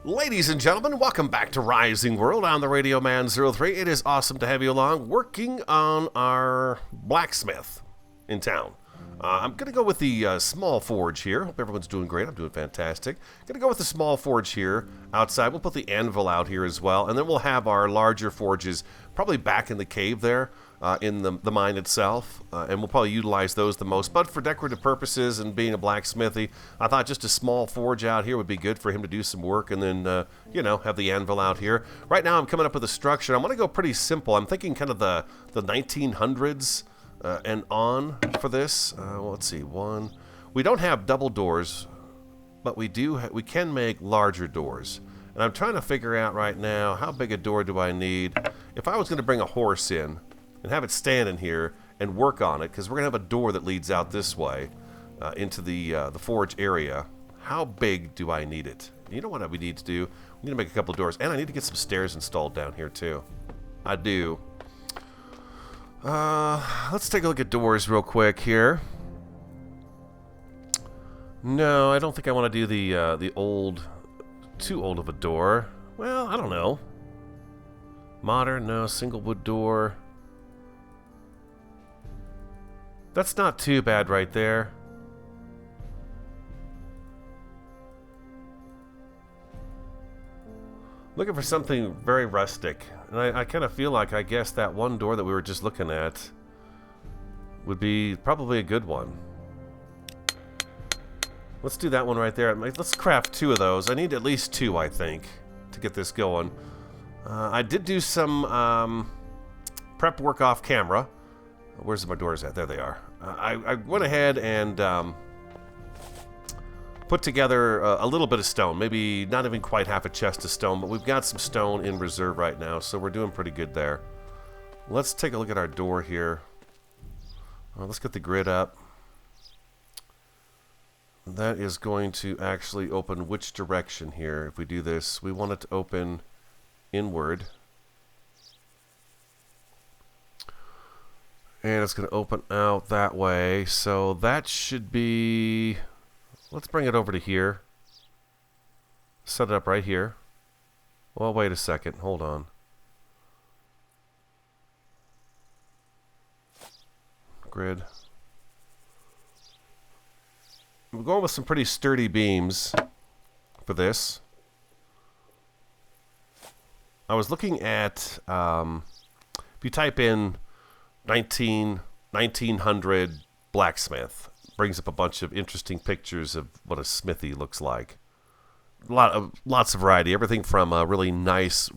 Ladies and gentlemen, welcome back to Rising World. I'm the Radio Man 03. It is awesome to have you along working on our blacksmith in town. I'm going to go with the small forge here. Hope everyone's doing great. I'm doing fantastic. Going to go with the small forge here outside. We'll put the anvil out here as well, and then we'll have our larger forges probably back in the cave there in the mine itself, and we'll probably utilize those the most. But for decorative purposes and being a blacksmithy, I thought just a small forge out here would be good for him to do some work, and then, have the anvil out here. Right now I'm coming up with a structure. I'm going to go pretty simple. I'm thinking kind of the 1900s and on for this. Well, let's see. We don't have double doors, but we can make larger doors. And I'm trying to figure out right now, how big a door do I need? If I was going to bring a horse in and have it stand in here and work on it, because we're going to have a door that leads out this way into the forge area, how big do I need it? You know what we need to do? We need to make a couple of doors, and I need to get some stairs installed down here too. I do. Let's take a look at doors real quick here. No, I don't think I want to do the too old of a door. Well, I don't know. Modern, no. Single wood door. That's not too bad right there. Looking for something very rustic. And I kind of feel like, I guess, that one door that we were just looking at would be probably a good one. Let's do that one right there. Let's craft two of those. I need at least two, I think, to get this going. I did do some prep work off camera. Where's my doors at? There they are. I went ahead and put together a little bit of stone. Maybe not even quite half a chest of stone, but we've got some stone in reserve right now, so we're doing pretty good there. Let's take a look at our door here. Let's get the grid up. That is going to actually open which direction here? If we do this, we want it to open inward. And it's going to open out that way. So that should be... Let's bring it over to here. Set it up right here. Well, wait a second. Hold on. Grid. We're going with some pretty sturdy beams for this. I was looking at, if you type in 1900 blacksmith, brings up a bunch of interesting pictures of what a smithy looks like. Lots of variety, everything from a really nice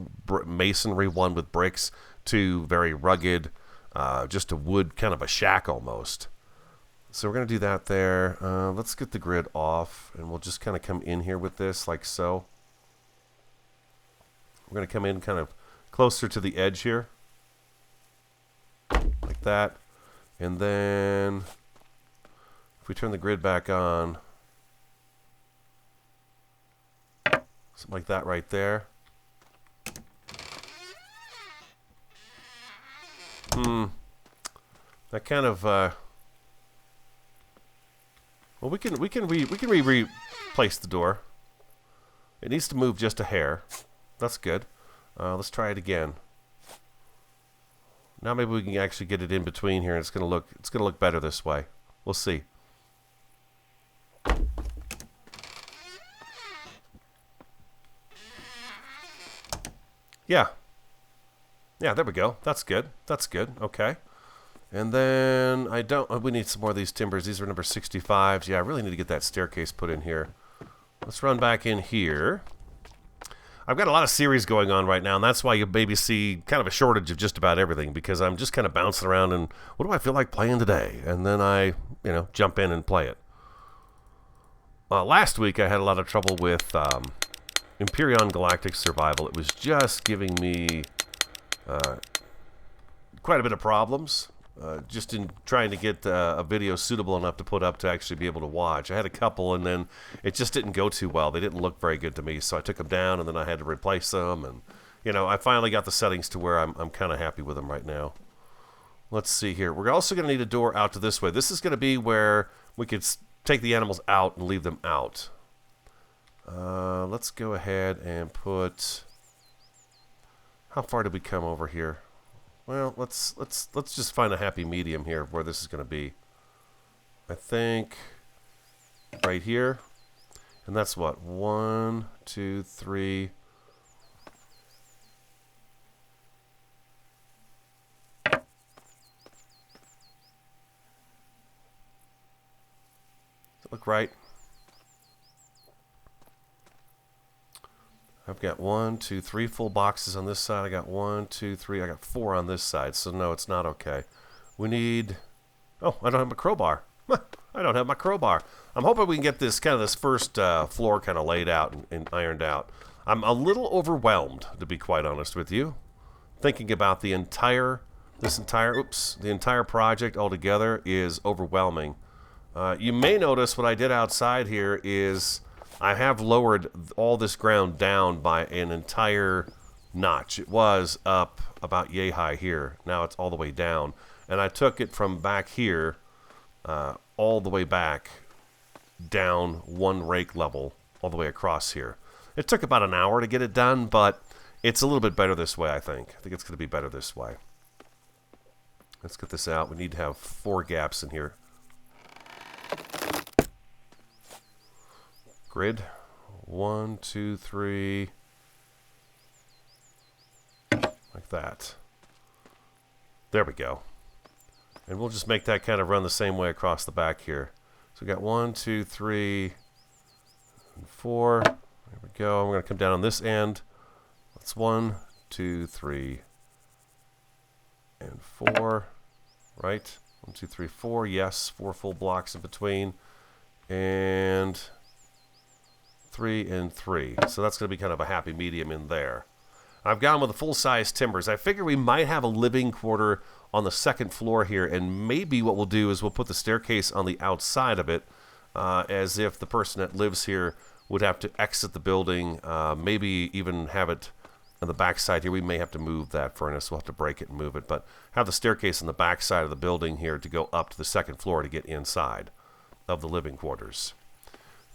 masonry one with bricks to very rugged, just a wood, kind of a shack almost. So we're going to do that there. Let's get the grid off, and we'll just kind of come in here with this, like so. We're going to come in kind of closer to the edge here, like that. And then if we turn the grid back on, something like that right there. That kind of well, we can replace the door. It needs to move just a hair. That's good. Let's try it again. Now maybe we can actually get it in between here, and it's gonna look better this way. We'll see. Yeah. Yeah, there we go. That's good. That's good. Okay. And then we need some more of these timbers. These are number 65s. Yeah, I really need to get that staircase put in here. Let's run back in here. I've got a lot of series going on right now, and that's why you maybe see kind of a shortage of just about everything, because I'm just kind of bouncing around and what do I feel like playing today? And then I, jump in and play it. Last week I had a lot of trouble with Empyrean Galactic Survival. It was just giving me quite a bit of problems. Just in trying to get a video suitable enough to put up to actually be able to watch. I had a couple, and then it just didn't go too well. They didn't look very good to me, so I took them down, and then I had to replace them. And I finally got the settings to where I'm kind of happy with them right now. Let's see here. We're also going to need a door out to this way. This is going to be where we could take the animals out and leave them out. Let's go ahead and put... How far did we come over here? Well, let's just find a happy medium here of where this is going to be. I think right here. And that's what? 1, 2, 3. Look right. I've got 1, 2, 3 full boxes on this side. I got 1, 2, 3. I got 4 on this side. So no, it's not okay. We need... Oh, I don't have my crowbar. I don't have my crowbar. I'm hoping we can get this this first floor kind of laid out and ironed out. I'm a little overwhelmed, to be quite honest with you, thinking about the entire project altogether is overwhelming. You may notice what I did outside here is I have lowered all this ground down by an entire notch. It was up about yay high here. Now it's all the way down. And I took it from back here all the way back down 1 rake level all the way across here. It took about an hour to get it done, but it's a little bit better this way, I think. I think it's going to be better this way. Let's get this out. We need to have 4 gaps in here. Grid. 1, 2, 3. Like that. There we go. And we'll just make that kind of run the same way across the back here. So we got 1, 2, 3, and 4. There we go. We're going to come down on this end. That's 1, 2, 3, and 4. Right? 1, 2, 3, 4. Yes, 4 full blocks in between. And 3 and 3. So that's going to be kind of a happy medium in there. I've gone with the full-size timbers. I figure we might have a living quarter on the second floor here, and maybe what we'll do is we'll put the staircase on the outside of it, as if the person that lives here would have to exit the building, maybe even have it on the back side here. We may have to move that furnace. We'll have to break it and move it, but have the staircase on the back side of the building here to go up to the second floor to get inside of the living quarters.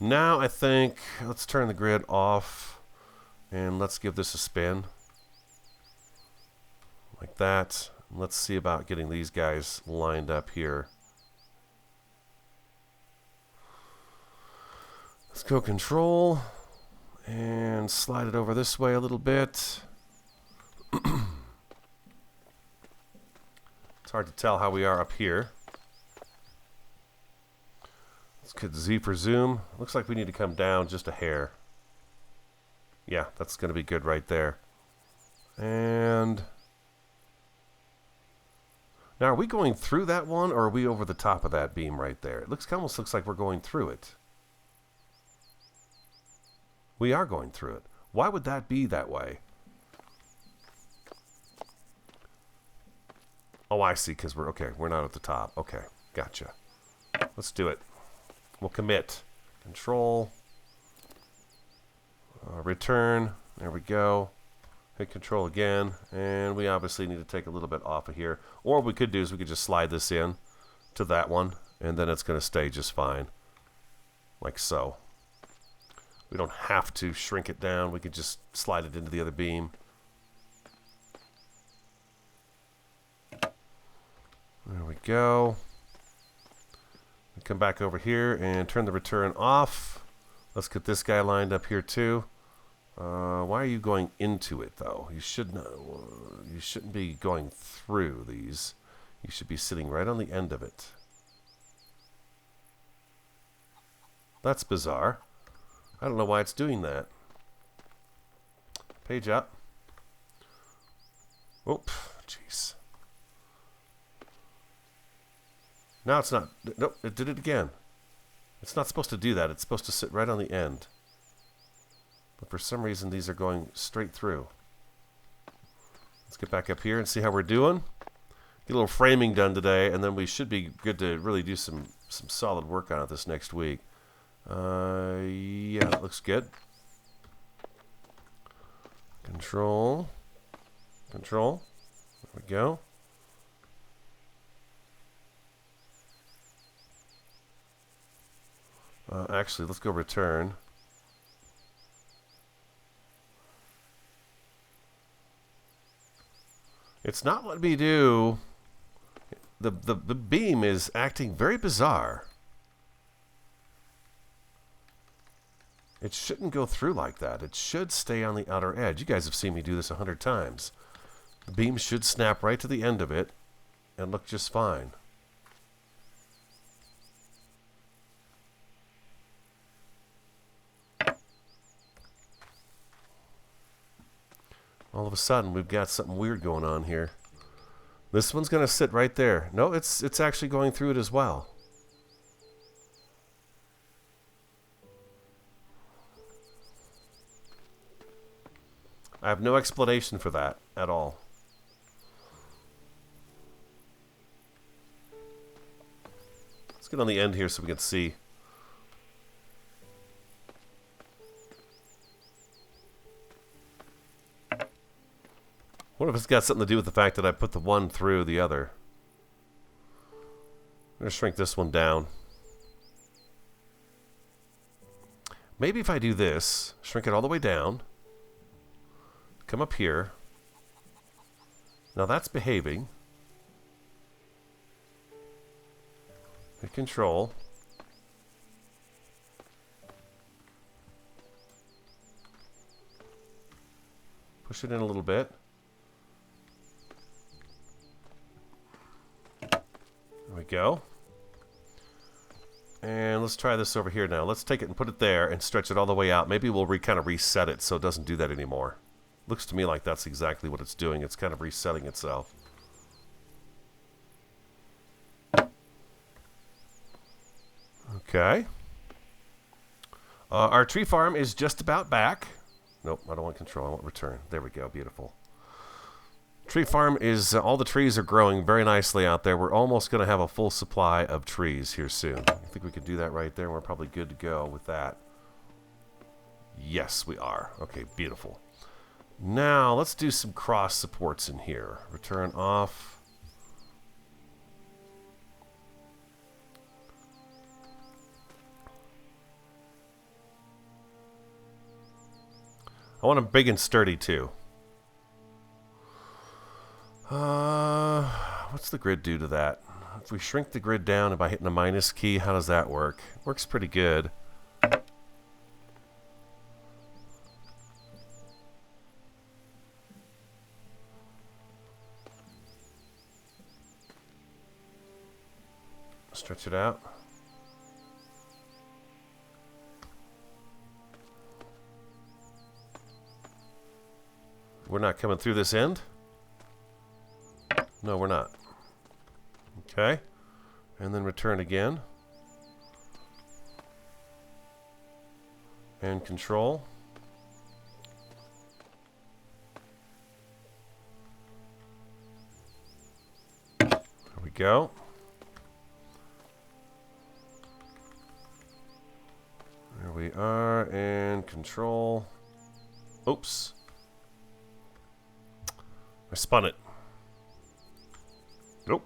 Now I think let's turn the grid off and let's give this a spin like that. Let's see about getting these guys lined up here. Let's go control and slide it over this way a little bit. It's hard to tell how we are up here. Let's get Z for zoom. Looks like we need to come down just a hair. Yeah, that's going to be good right there. And now, are we going through that one, or are we over the top of that beam right there? It almost looks like we're going through it. We are going through it. Why would that be that way? Oh, I see, because we're not at the top. Okay, gotcha. Let's do it. We'll commit. Control. Return. There we go. Hit control again, and we obviously need to take a little bit off of here. Or what we could do is we could just slide this in to that one, and then it's going to stay just fine. Like so. We don't have to shrink it down. We could just slide it into the other beam. There we go. We come back over here and turn the return off. Let's get this guy lined up here too. Why are you going into it, though? You shouldn't be going through these. You should be sitting right on the end of it. That's bizarre. I don't know why it's doing that. Page up. Oop, jeez. Now it's not. Nope, it did it again. It's not supposed to do that. It's supposed to sit right on the end. But for some reason, these are going straight through. Let's get back up here and see how we're doing. Get a little framing done today, and then we should be good to really do some solid work on it this next week. Yeah, that looks good. Control. Control. There we go. Actually, let's go return. It's not letting me do... The beam is acting very bizarre. It shouldn't go through like that. It should stay on the outer edge. You guys have seen me do this 100 times. The beam should snap right to the end of it and look just fine. All of a sudden, we've got something weird going on here. This one's going to sit right there. No, it's actually going through it as well. I have no explanation for that at all. Let's get on the end here so we can see. What if it's got something to do with the fact that I put the one through the other? I'm going to shrink this one down. Maybe if I do this, shrink it all the way down, come up here. Now that's behaving. Hit control. Push it in a little bit. There we go. And let's try this over here now. Let's take it and put it there and stretch it all the way out. Maybe we'll kind of reset it so it doesn't do that anymore. Looks to me like that's exactly what it's doing. It's kind of resetting itself. Okay. Our tree farm is just about back. Nope, I don't want control. I want return. There we go. Beautiful. Tree farm is, all the trees are growing very nicely out there. We're almost going to have a full supply of trees here soon. I think we could do that right there. We're probably good to go with that. Yes, we are. Okay, beautiful. Now, let's do some cross supports in here. Return off. I want them big and sturdy, too. What's the grid do to that? If we shrink the grid down and by hitting the minus key, how does that work? Works pretty good. Stretch it out. We're not coming through this end? No, we're not. Okay. And then return again. And control. There we go. There we are. And control. Oops. I spun it. Nope.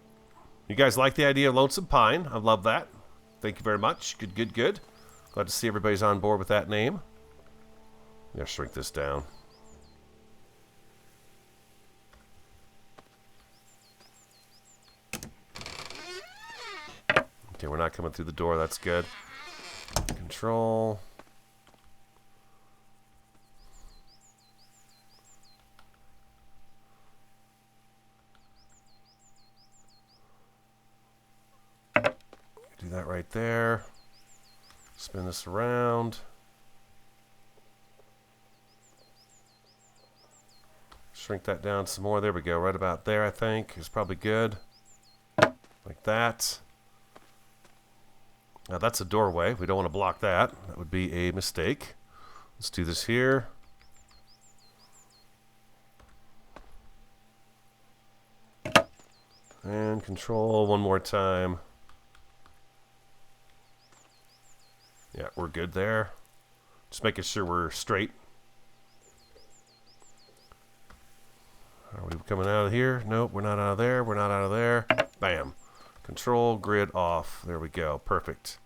You guys like the idea of Lonesome Pine? I love that. Thank you very much. Good, good, good. Glad to see everybody's on board with that name. I'm going to shrink this down. Okay, we're not coming through the door. That's good. Control. Do that right there. Spin this around. Shrink that down some more. There we go. Right about there, I think, is probably good. Like that. Now that's a doorway. We don't want to block that. That would be a mistake. Let's do this here. And control one more time. Yeah, we're good there. Just making sure we're straight. Are we coming out of here? Nope, we're not out of there. We're not out of there. Bam. Control, grid off. There we go. Perfect.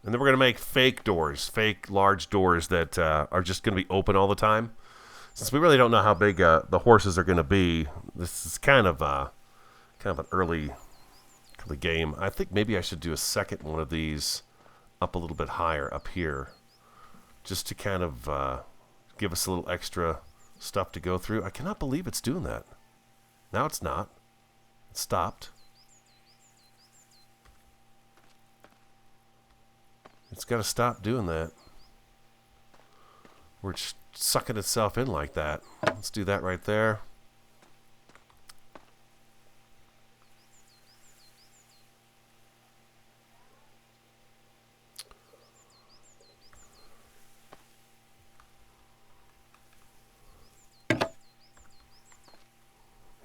And then we're going to make fake doors, fake large doors that are just going to be open all the time. Since we really don't know how big the horses are going to be, this is kind of an early game. I think maybe I should do a second one of these up a little bit higher up here, just to kind of give us a little extra stuff to go through. I cannot believe it's doing that. Now it's not. It stopped. It's got to stop doing that. We're sucking itself in like that. Let's do that right there.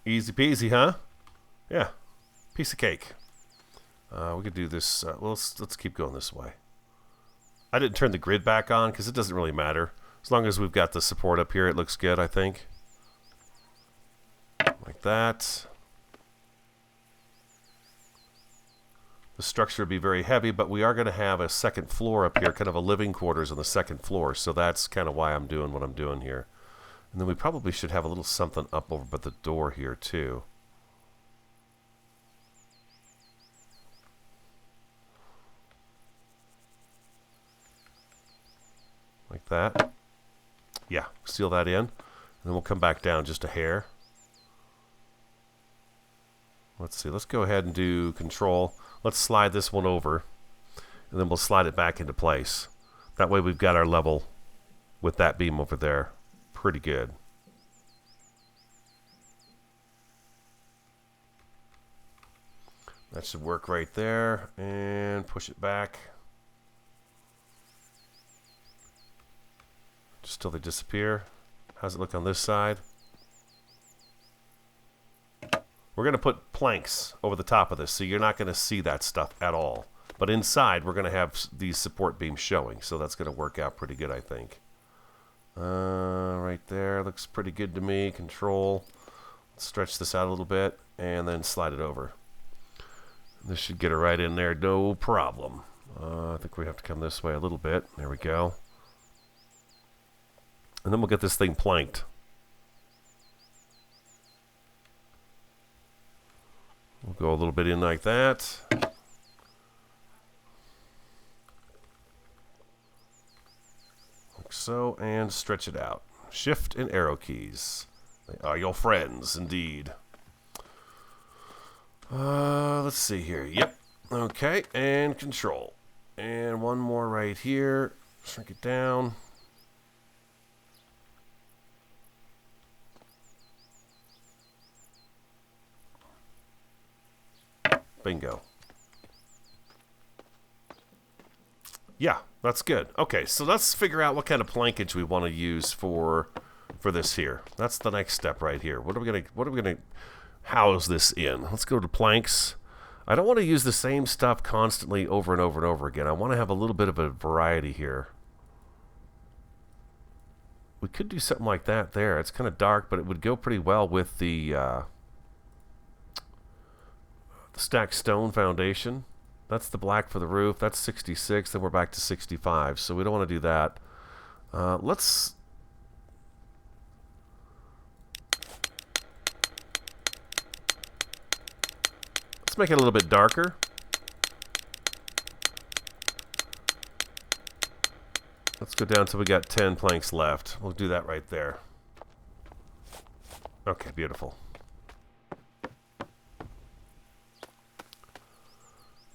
Easy peasy, huh? Yeah. Piece of cake. We could do this. Well, let's keep going this way. I didn't turn the grid back on because it doesn't really matter. As long as we've got the support up here, it looks good, I think. Like that. The structure would be very heavy, but we are going to have a second floor up here, kind of a living quarters on the second floor. So that's kind of why I'm doing what I'm doing here. And then we probably should have a little something up over by the door here, too. Like that. Yeah, seal that in. And then we'll come back down just a hair. Let's see. Let's go ahead and do control. Let's slide this one over. And then we'll slide it back into place. That way we've got our level with that beam over there. Pretty good. That should work right there. And push it back. Just till they disappear. How's it look on this side? We're going to put planks over the top of this, so you're not going to see that stuff at all. But inside, we're going to have these support beams showing, so that's going to work out pretty good, I think. Right there, looks pretty good to me. Control. Let's stretch this out a little bit, and then slide it over. This should get it right in there, no problem. I think we have to come this way a little bit. There we go. And then we'll get this thing planked. We'll go a little bit in like that. Like so, and stretch it out. Shift and arrow keys. They are your friends, indeed. Let's see here. Yep. Okay, and control. And one more right here. Shrink it down. Bingo. Yeah, that's good. Okay, so let's figure out what kind of plankage we want to use for this here. That's the next step right here. What are we gonna house this in? Let's go to planks. I don't want to use the same stuff constantly over and over and over again. I want to have a little bit of a variety here. We could do something like that there. It's kind of dark, but it would go pretty well with the stacked stone foundation. That's the black for the roof. That's 66. Then we're back to 65. So we don't want to do that. Let's make it a little bit darker. Let's go down till we got 10 planks left. We'll do that right there. Okay, beautiful.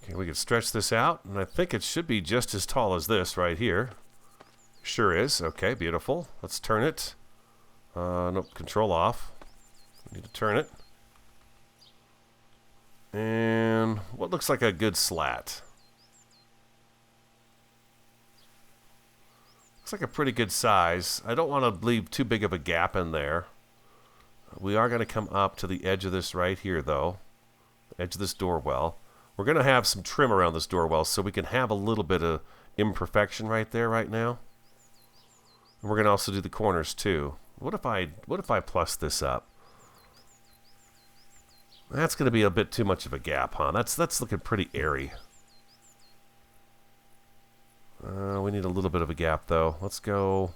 Okay, we can stretch this out, and I think it should be just as tall as this right here. Sure is. Okay, beautiful. Let's turn it. Nope, control off. We need to turn it. And what looks like a good slat. Looks like a pretty good size. I don't want to leave too big of a gap in there. We are going to come up to the edge of this right here, though. The edge of this door well. We're going to have some trim around this door well so we can have a little bit of imperfection right there right now. And we're going to also do the corners too. What if I plus this up? That's going to be a bit too much of a gap, huh? That's looking pretty airy. we need a little bit of a gap, though. Let's go.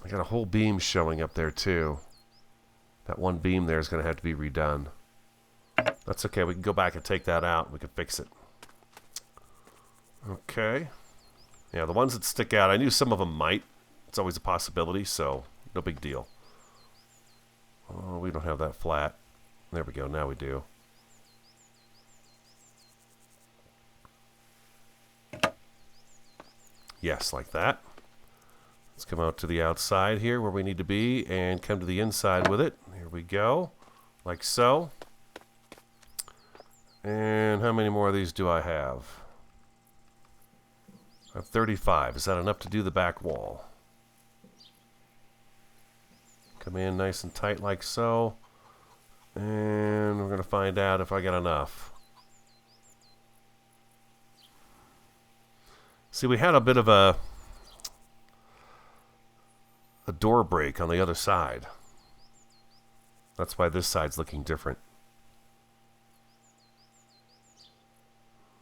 I got a whole beam showing up there, too. That one beam there is going to have to be redone. That's okay. We can go back and take that out. We can fix it. Okay. Yeah, the ones that stick out, I knew some of them might. It's always a possibility, so no big deal. Oh, we don't have that flat. There we go. Now we do. Yes, like that. Let's come out to the outside here where we need to be and come to the inside with it. Here we go. Like so. And how many more of these do I have? I have 35. Is that enough to do the back wall? Come in nice and tight like so. And we're going to find out if I got enough. See, we had a bit of a door break on the other side. That's why this side's looking different.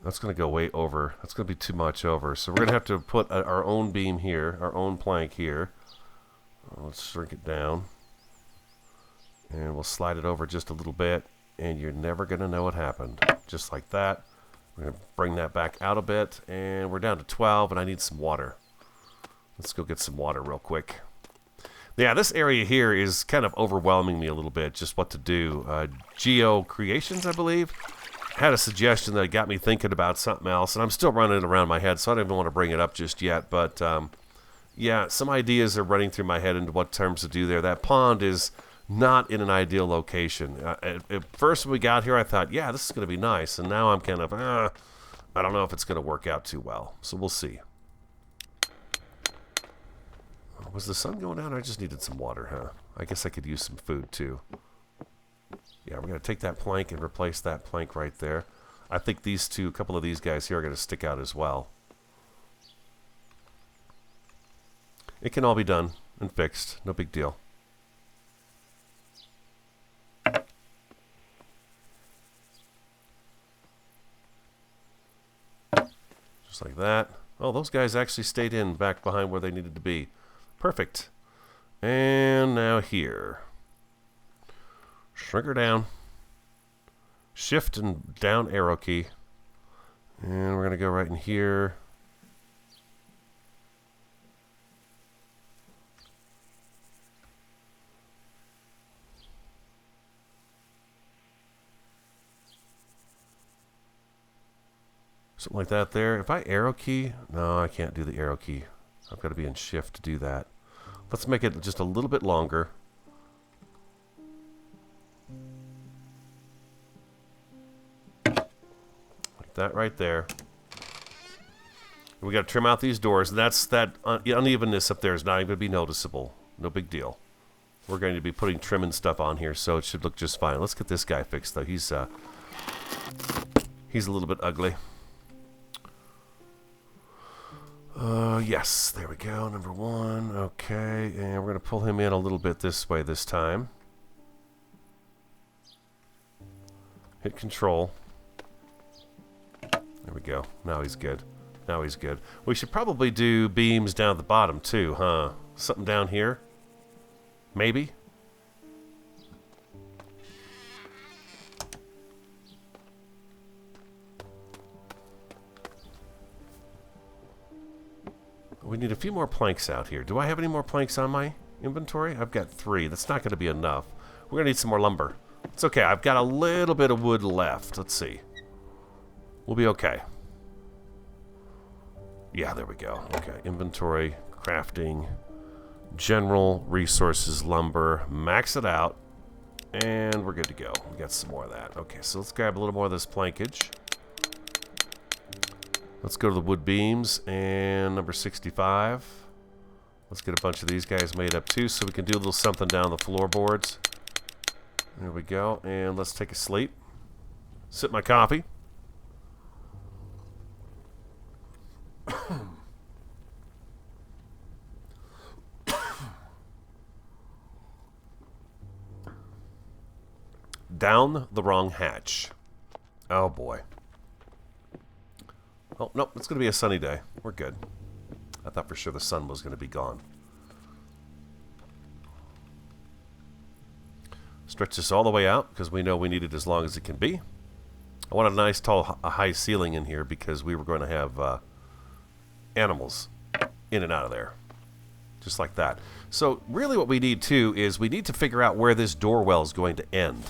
That's going to go way over. That's going to be too much over. So we're going to have to put our own beam here, our own plank here. Let's shrink it down. And we'll slide it over just a little bit. And you're never going to know what happened. Just like that. We're going to bring that back out a bit. And we're down to 12, and I need some water. Let's go get some water real quick. Yeah, this area here is kind of overwhelming me a little bit, just what to do. Geo Creations, I believe, had a suggestion that got me thinking about something else, and I'm still running it around my head, so I don't even want to bring it up just yet. But, yeah, some ideas are running through my head into what terms to do there. That pond is not in an ideal location. At first when we got here, I thought, yeah, this is going to be nice, and now I'm kind of, I don't know if it's going to work out too well, so we'll see. Was the sun going down? I just needed some water, huh? I guess I could use some food, too. Yeah, we're going to take that plank and replace that plank right there. I think these two, a couple of these guys here are going to stick out as well. It can all be done and fixed. No big deal. Just like that. Oh, those guys actually stayed in back behind where they needed to be. Perfect. And now here. Shrink her down. Shift and down arrow key. And we're going to go right in here. Something like that there. If I arrow key, no, I can't do the arrow key. I've got to be in shift to do that. Let's make it just a little bit longer. Like that right there. We got to trim out these doors. That's that unevenness up there is not even going to be noticeable. No big deal. We're going to be putting trim and stuff on here, so it should look just fine. Let's get this guy fixed, though. He's a little bit ugly. Yes, there we go, number one. Okay, and we're going to pull him in a little bit this way this time. Hit control. There we go. Now he's good. Now he's good. We should probably do beams down at the bottom too, huh? Something down here? Maybe? We need a few more planks out here. Do I have any more planks on my inventory? I've got 3. That's not going to be enough. We're going to need some more lumber. It's okay. I've got a little bit of wood left. Let's see. We'll be okay. Yeah, there we go. Okay, inventory, crafting, general resources, lumber. Max it out. And we're good to go. We got some more of that. Okay, so let's grab a little more of this plankage. Let's go to the wood beams, and number 65. Let's get a bunch of these guys made up too, so we can do a little something down the floorboards. There we go, and let's take a sleep. Sip my coffee. Down the wrong hatch. Oh boy. Oh, nope, it's going to be a sunny day. We're good. I thought for sure the sun was going to be gone. Stretch this all the way out because we know we need it as long as it can be. I want a nice, tall, high ceiling in here because we were going to have animals in and out of there. Just like that. So really what we need too is we need to figure out where this door well is going to end.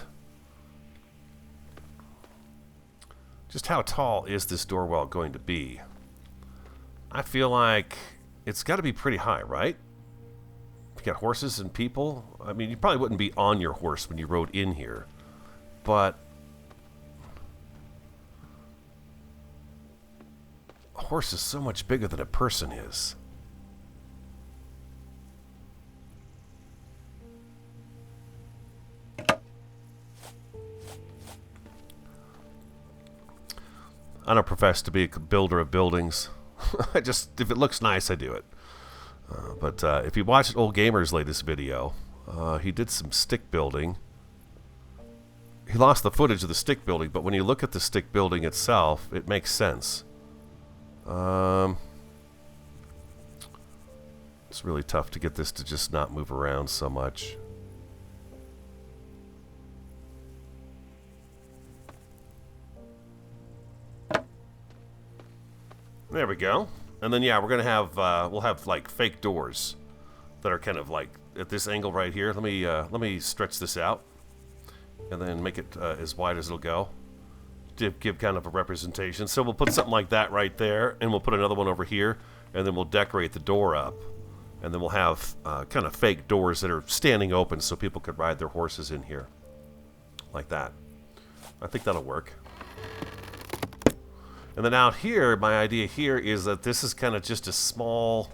Just how tall is this door well going to be? I feel like it's got to be pretty high, right? If you got horses and people, I mean, you probably wouldn't be on your horse when you rode in here. But a horse is so much bigger than a person is. I don't profess to be a builder of buildings. I just, if it looks nice, I do it. But if you watched Old Gamer's latest video, he did some stick building. He lost the footage of the stick building, but when you look at the stick building itself, it makes sense. It's really tough to get this to just not move around so much. There we go. And then yeah, we're gonna have we'll have like fake doors that are kind of like at this angle right here. Let me stretch this out and then make it as wide as it'll go to give kind of a representation. So we'll put something like that right there, and we'll put another one over here, and then we'll decorate the door up, and then we'll have kind of fake doors that are standing open so people could ride their horses in here like that. I think that'll work. And then out here, my idea here is that this is kind of just a small,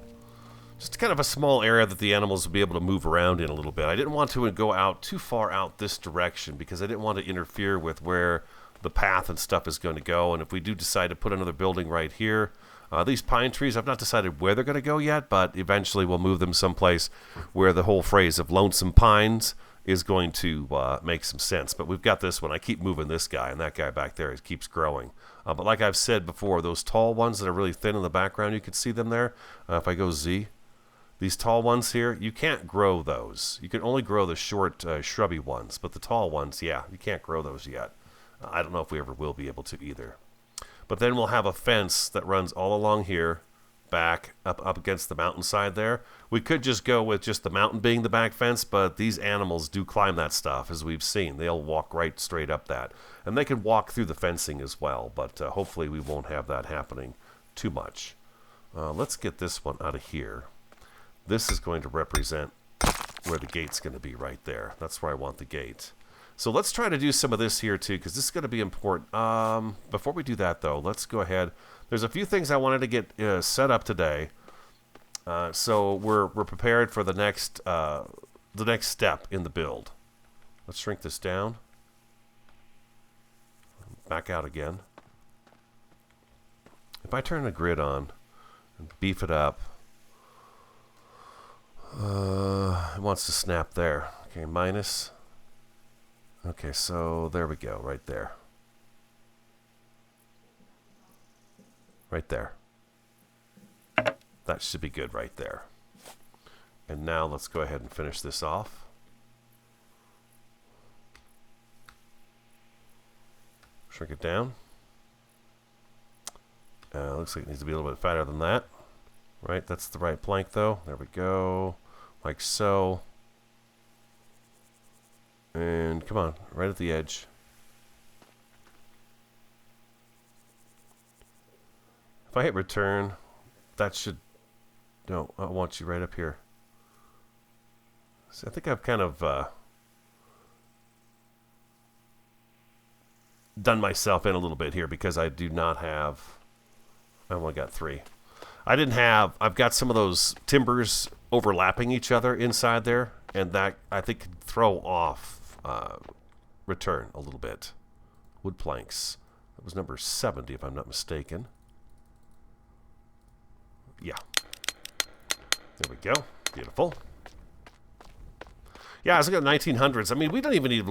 just kind of a small area that the animals will be able to move around in a little bit. I didn't want to go out too far out this direction because I didn't want to interfere with where the path and stuff is going to go. And if we do decide to put another building right here, these pine trees, I've not decided where they're going to go yet, but eventually we'll move them someplace where the whole phrase of Lonesome Pines is going to make some sense. But we've got this one. I keep moving this guy, and that guy back there, it keeps growing. But like I've said before, those tall ones that are really thin in the background, you can see them there. If I go Z, these tall ones here, you can't grow those. You can only grow the short, shrubby ones. But the tall ones, yeah, you can't grow those yet. I don't know if we ever will be able to either. But then we'll have a fence that runs all along here, back up against the mountainside there. We could just go with just the mountain being the back fence, but these animals do climb that stuff, as we've seen. They'll walk right straight up that. And they can walk through the fencing as well, but hopefully we won't have that happening too much. Let's get this one out of here. This is going to represent where the gate's going to be right there. That's where I want the gate. So let's try to do some of this here too, because this is going to be important. Before we do that though, let's go ahead. There's a few things I wanted to get set up today, so we're prepared for the next step in the build. Let's shrink this down. Back out again. If I turn the grid on and beef it up, it wants to snap there. Okay, minus. Okay, so there we go, right there. Right there. That should be good right there. And now let's go ahead and finish this off. Shrink it down. Looks like it needs to be a little bit fatter than that. Right, that's the right plank though. There we go. Like so. And come on, right at the edge. If I hit return, that should... No, I want you right up here. So I think I've kind of done myself in a little bit here because I do not have... I only got 3. I didn't have... I've got some of those timbers overlapping each other inside there, and that I think could throw off return a little bit. Wood planks. That was number 70 if I'm not mistaken. Yeah. There we go. Beautiful. Yeah, I was looking at 1900s. I mean, we don't even need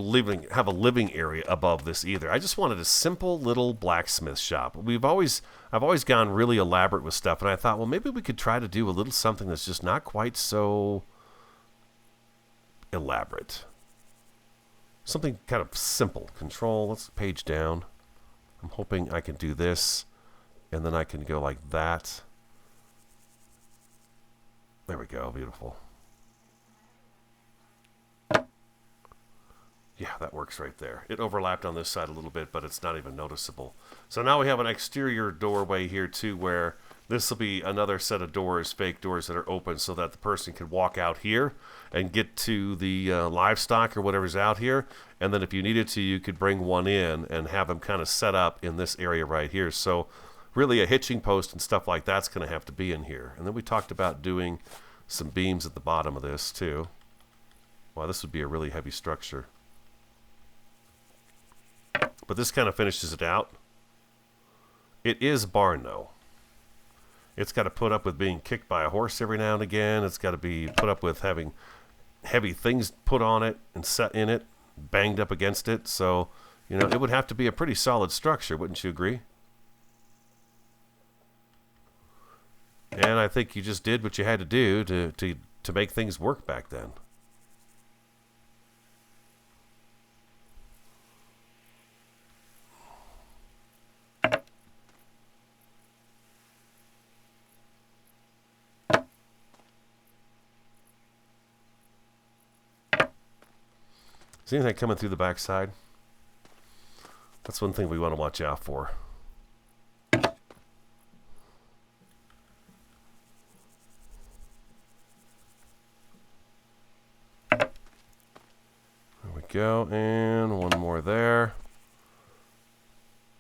have a living area above this either. I just wanted a simple little blacksmith shop. I've always gone really elaborate with stuff, and I thought, well, maybe we could try to do a little something that's just not quite so elaborate. Something kind of simple. Control, let's page down. I'm hoping I can do this, and then I can go like that. There we go, beautiful. Yeah, that works right there. It overlapped on this side a little bit, but it's not even noticeable. So now we have an exterior doorway here too, where this will be another set of doors, fake doors that are open, so that the person can walk out here and get to the livestock or whatever's out here. And then if you needed to, you could bring one in and have them kind of set up in this area right here. So really a hitching post and stuff like that's going to have to be in here. And then we talked about doing some beams at the bottom of this too. Wow, this would be a really heavy structure. But this kind of finishes it out. It is a barn, though. It's got to put up with being kicked by a horse every now and again. It's got to be put up with having heavy things put on it and set in it, banged up against it. So, you know, it would have to be a pretty solid structure, wouldn't you agree? And I think you just did what you had to do to make things work back then. Is anything coming through the backside? That's one thing we want to watch out for. There we go, and one more there.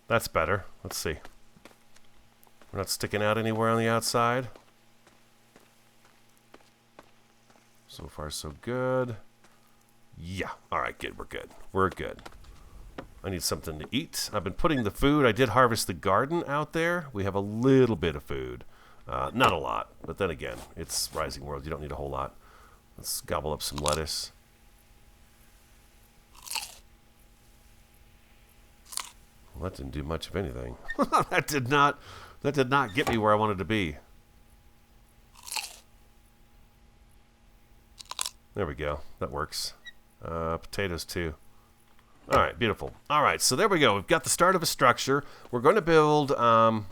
That's better. Let's see. We're not sticking out anywhere on the outside. So far, so good. Yeah. All right, good. We're good. We're good. I need something to eat. I've been putting the food. I did harvest the garden out there. We have a little bit of food. Not a lot, but then again, it's Rising World. You don't need a whole lot. Let's gobble up some lettuce. Well, that didn't do much of anything. That did not get me where I wanted to be. There we go. That works. Potatoes too. All right, beautiful. All right, so there we go. We've got the start of a structure. We're going to build,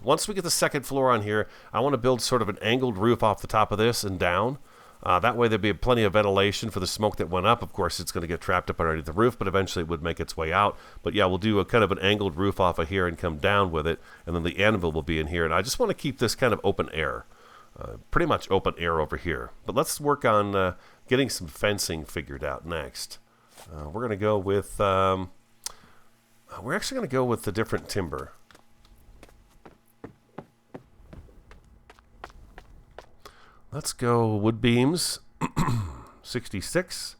once we get the second floor on here, I want to build sort of an angled roof off the top of this and down. That way there'd be plenty of ventilation for the smoke that went up. Of course, it's going to get trapped up underneath the roof, but eventually it would make its way out. But yeah, we'll do a kind of an angled roof off of here and come down with it, and then the anvil will be in here. And I just want to keep this kind of open air. Pretty much open air over here. But let's work on getting some fencing figured out next. We're going to go with... we're actually going to go with the different timber. Let's go wood beams. 66.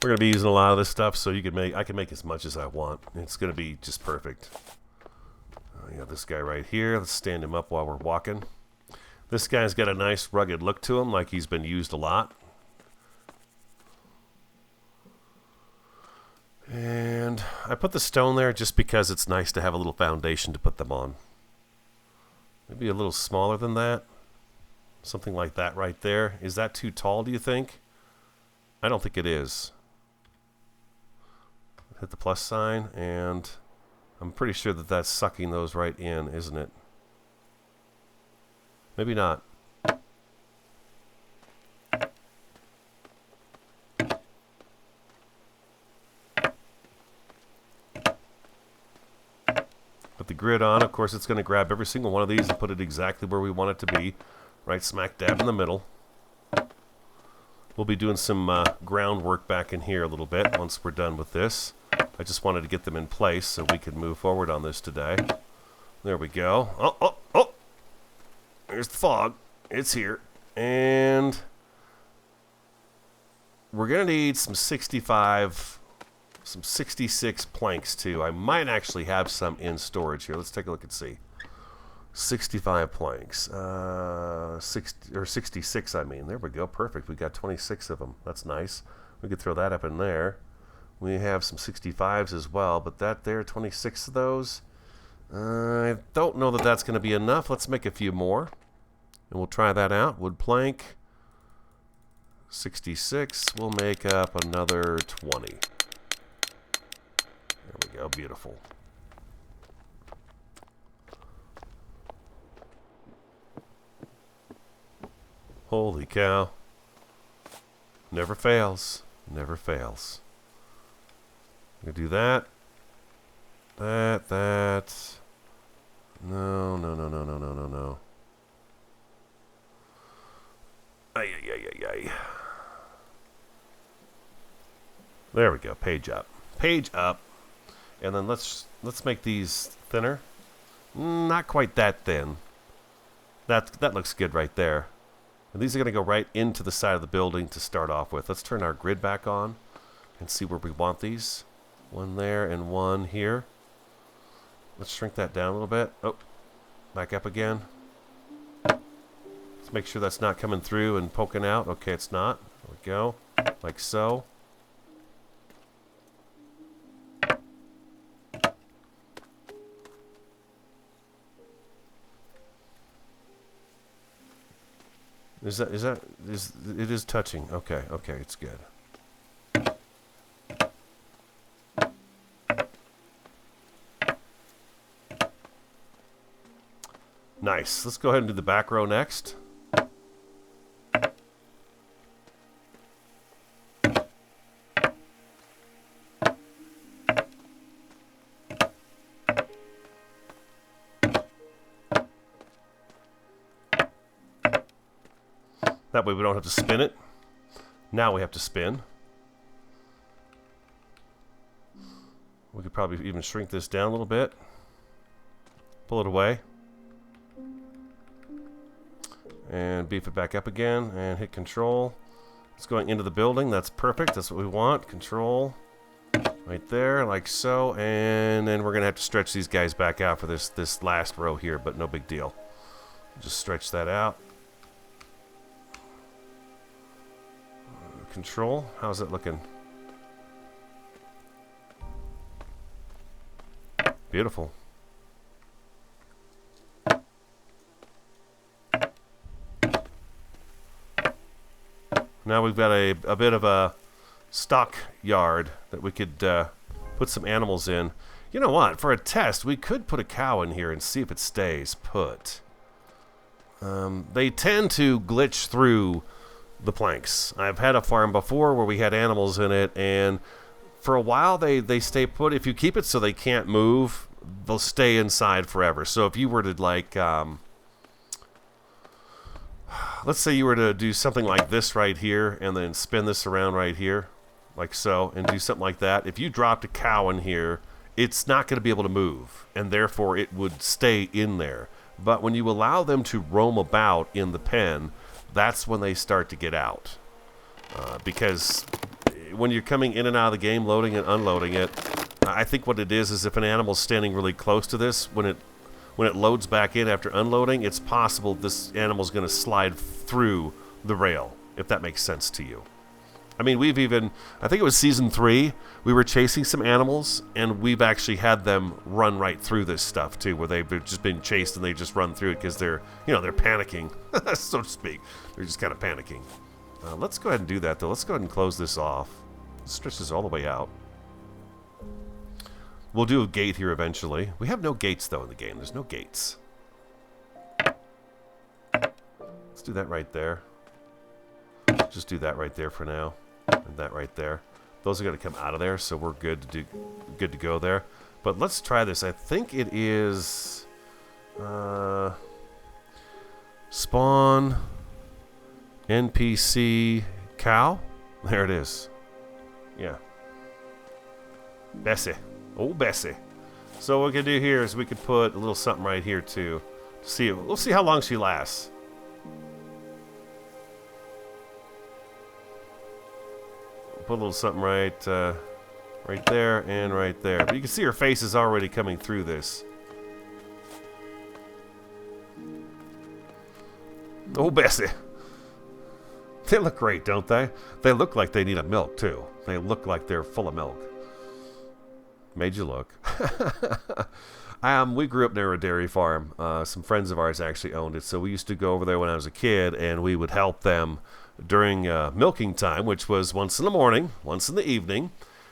We're going to be using a lot of this stuff, so I can make as much as I want. It's going to be just perfect. You have this guy right here. Let's stand him up while we're walking. This guy's got a nice rugged look to him, like he's been used a lot. And I put the stone there just because it's nice to have a little foundation to put them on. Maybe a little smaller than that. Something like that right there. Is that too tall, do you think? I don't think it is. Hit the plus sign, and I'm pretty sure that that's sucking those right in, isn't it? Maybe not. Put the grid on. Of course, it's going to grab every single one of these and put it exactly where we want it to be. Right smack dab in the middle. We'll be doing some groundwork back in here a little bit once we're done with this. I just wanted to get them in place so we could move forward on this today. There we go. Oh! There's the fog. It's here. And we're going to need some 66 planks too. I might actually have some in storage here. Let's take a look and see. 65 planks. 60 or 66, I mean. There we go. Perfect. We got 26 of them. That's nice. We could throw that up in there. We have some 65s as well, but that there, 26 of those. I don't know that that's going to be enough. Let's make a few more, and we'll try that out. Wood plank. 66. We'll make up another 20. There we go. Beautiful. Holy cow. Never fails. Never fails. I'm going to do that. That. No. Ay. There we go. Page up. Page up. And then let's make these thinner. Not quite that thin. That looks good right there. And these are going to go right into the side of the building to start off with. Let's turn our grid back on and see where we want these. One there and one here. Let's shrink that down a little bit. Oh, back up again. Let's make sure that's not coming through and poking out. Okay, it's not. There we go. Like so. It is touching. Okay, it's good. Nice. Let's go ahead and do the back row next. That way we don't have to spin it. Now we have to spin. We could probably even shrink this down a little bit. Pull it away. And beef it back up again and hit control. It's going into the building. That's perfect. That's what we want. Control. Right there, like so. And then we're going to have to stretch these guys back out for this last row here, but no big deal. Just stretch that out. Control. How's it looking? Beautiful. Now we've got a bit of a stock yard that we could put some animals in. You know what? For a test, we could put a cow in here and see if it stays put. They tend to glitch through the planks. I've had a farm before where we had animals in it, and for a while they stay put. If you keep it so they can't move, they'll stay inside forever. So if you were to like... let's say you were to do something like this right here and then spin this around right here like so and do something like that. If you dropped a cow in here, it's not going to be able to move, and therefore it would stay in there. But when you allow them to roam about in the pen, that's when they start to get out. Because when you're coming in and out of the game, loading and unloading it, I think what it is if an animal's standing really close to this, when it loads back in after unloading, it's possible this animal's going to slide through the rail, if that makes sense to you. I mean, we've even, I think it was season 3, we were chasing some animals, and we've actually had them run right through this stuff too, where they've just been chased and they just run through it because they're panicking, so to speak. They're just kind of panicking. Let's go ahead and do that though. Let's go ahead and close this off. Let's stretch this all the way out. We'll do a gate here eventually. We have no gates though in the game. There's no gates. Let's do that right there. Just do that right there for now. And that right there. Those are going to come out of there, so we're good to go there. But let's try this. I think it is spawn NPC cow. There it is. Yeah. Bessie. Oh, Bessie. So what we can do here is we could put a little something right here too. We'll see how long she lasts. Put a little something right there and right there. But you can see her face is already coming through this. Oh, Bessie. They look great, don't they? They look like they need a milk, too. They look like they're full of milk. Made you look. We grew up near a dairy farm. Some friends of ours actually owned it, so we used to go over there when I was a kid, and we would help them during milking time, which was once in the morning, once in the evening.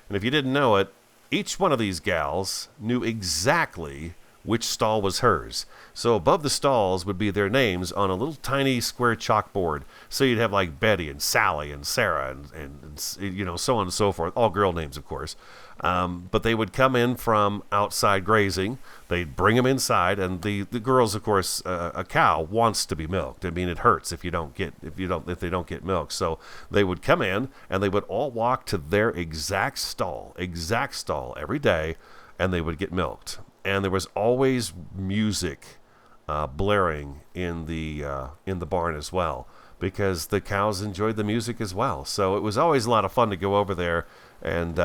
And if you didn't know it, each one of these gals knew exactly which stall was hers. So above the stalls would be their names on a little tiny square chalkboard. So you'd have like Betty and Sally and Sarah and so on and so forth. All girl names, of course. But they would come in from outside grazing. They'd bring them inside, and the girls, of course, a cow wants to be milked. I mean, it hurts if they don't get milk. So they would come in, and they would all walk to their exact stall every day, and they would get milked. And there was always music blaring in the barn as well, because the cows enjoyed the music as well. So it was always a lot of fun to go over there and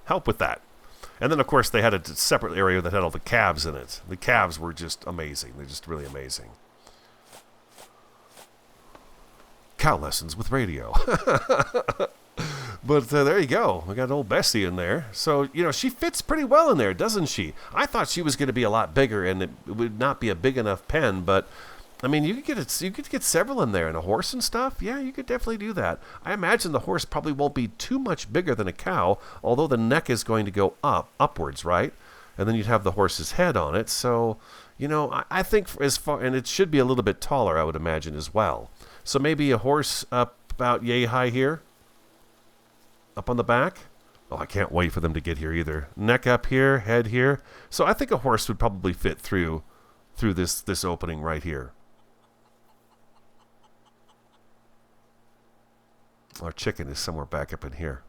help with that. And then, of course, they had a separate area that had all the calves in it. The calves were just amazing. They're just really amazing. Cow lessons with radio. But there you go. We got old Bessie in there. So, she fits pretty well in there, doesn't she? I thought she was going to be a lot bigger, and it would not be a big enough pen, but I mean, you could get several in there, and a horse and stuff. Yeah, you could definitely do that. I imagine the horse probably won't be too much bigger than a cow, although the neck is going to go upwards, right? And then you'd have the horse's head on it. So, I think and it should be a little bit taller, I would imagine, as well. So maybe a horse up about yay high here, up on the back. Oh, I can't wait for them to get here either. Neck up here, head here. So I think a horse would probably fit through this opening right here. Our chicken is somewhere back up in here.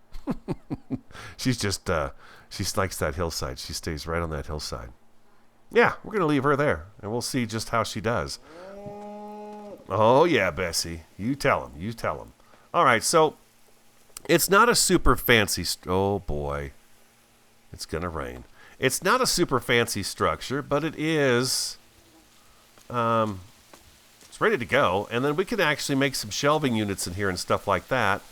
She likes that hillside. She stays right on that hillside. Yeah, we're going to leave her there, and we'll see just how she does. Oh, yeah, Bessie. You tell him. All right, so it's not a super fancy... oh, boy. It's going to rain. It's not a super fancy structure, but it is... it's ready to go, and then we can actually make some shelving units in here and stuff like that,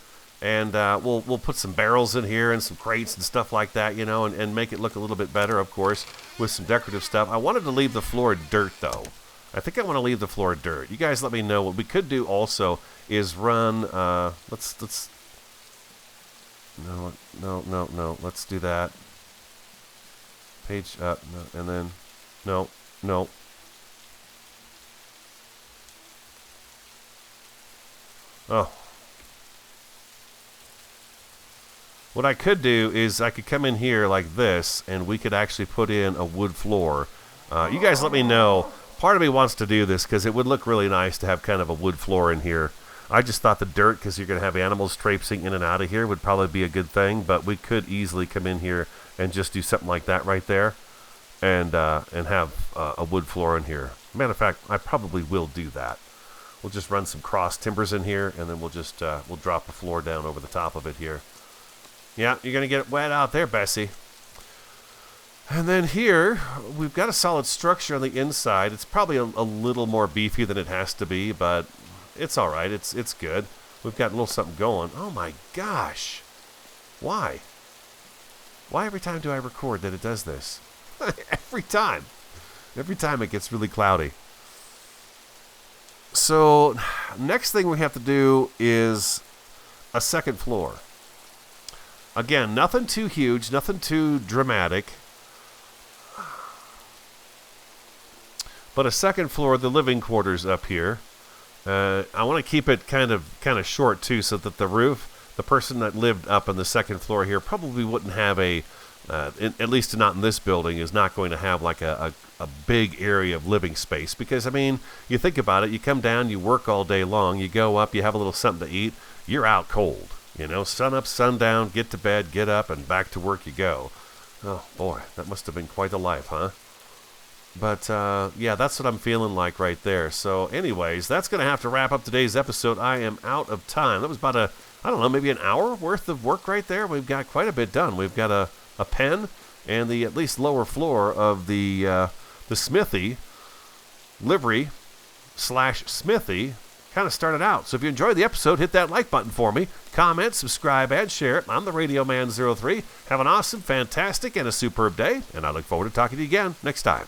and we'll put some barrels in here and some crates and stuff like that, and make it look a little bit better, of course, with some decorative stuff. I wanted to leave the floor dirt, though. I think I want to leave the floor dirt. You guys let me know. What we could do also is run, let's no, let's do that. Page up, and then, no. Oh. What I could do is I could come in here like this, and we could actually put in a wood floor. You guys let me know. Part of me wants to do this because it would look really nice to have kind of a wood floor in here. I just thought the dirt, because you're going to have animals traipsing in and out of here, would probably be a good thing, but we could easily come in here and just do something like that right there and have a wood floor in here. Matter of fact, I probably will do that. We'll just run some cross timbers in here, and then we'll just we'll drop a floor down over the top of it here. Yeah, you're going to get it wet out there, Bessie. And then here, we've got a solid structure on the inside. It's probably a little more beefy than it has to be, but it's all right. It's good. We've got a little something going. Oh, my gosh. Why? Why every time do I record that it does this? Every time. Every time it gets really cloudy. So, next thing we have to do is a second floor. Again, nothing too huge, nothing too dramatic. But a second floor, the living quarters up here. I want to keep it kind of short too, so that the roof, the person that lived up on the second floor here probably wouldn't have at least not in this building, is not going to have like a big area of living space. Because, I mean, you think about it, you come down, you work all day long, you go up, you have a little something to eat, you're out cold. Sun up, sun down, get to bed, get up, and back to work you go. Oh, boy, that must have been quite a life, huh? But, yeah, that's what I'm feeling like right there. So, anyways, that's going to have to wrap up today's episode. I am out of time. That was about maybe an hour worth of work right there. We've got quite a bit done. We've got a pen and the at least lower floor of the Smithy livery Smithy kind of started out. So if you enjoyed the episode, hit that like button for me. Comment, subscribe, and share it. I'm the Radio Man 03. Have an awesome, fantastic, and a superb day, and I look forward to talking to you again next time.